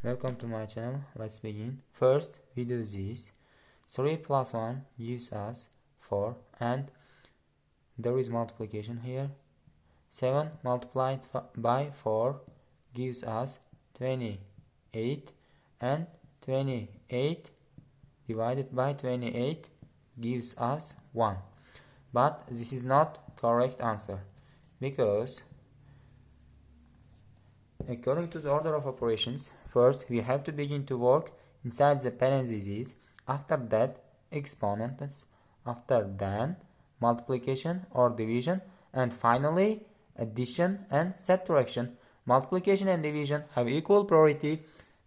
Welcome to my channel. Let's begin. First, we do this. 3 plus 1 gives us 4, and there is multiplication here. 7 multiplied by 4 gives us 28, and 28 divided by 28 gives us 1. But this is not correct answer, because according to the order of operations, first we have to begin to work inside the parentheses, after that exponents, after then multiplication or division, and finally addition and subtraction. Multiplication and division have equal priority.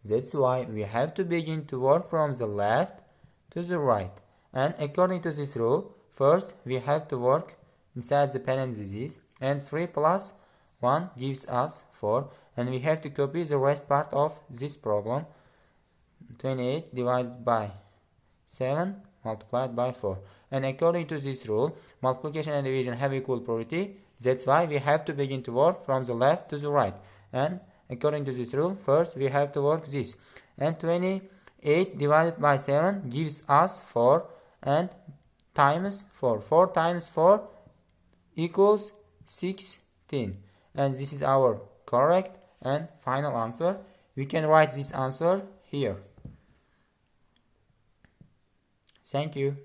That's why we have to begin to work from the left to the right. And according to this rule, first we have to work inside the parentheses, and 3 plus 1 gives us 4, and we have to copy the rest part of this problem. 28 divided by 7 multiplied by 4. And according to this rule, multiplication and division have equal priority. That's why we have to begin to work from the left to the right. And according to this rule, first we have to work this. And 28 divided by 7 gives us 4, and times 4. 4 times 4 equals 16. And this is our correct and final answer. We can write this answer here. Thank you.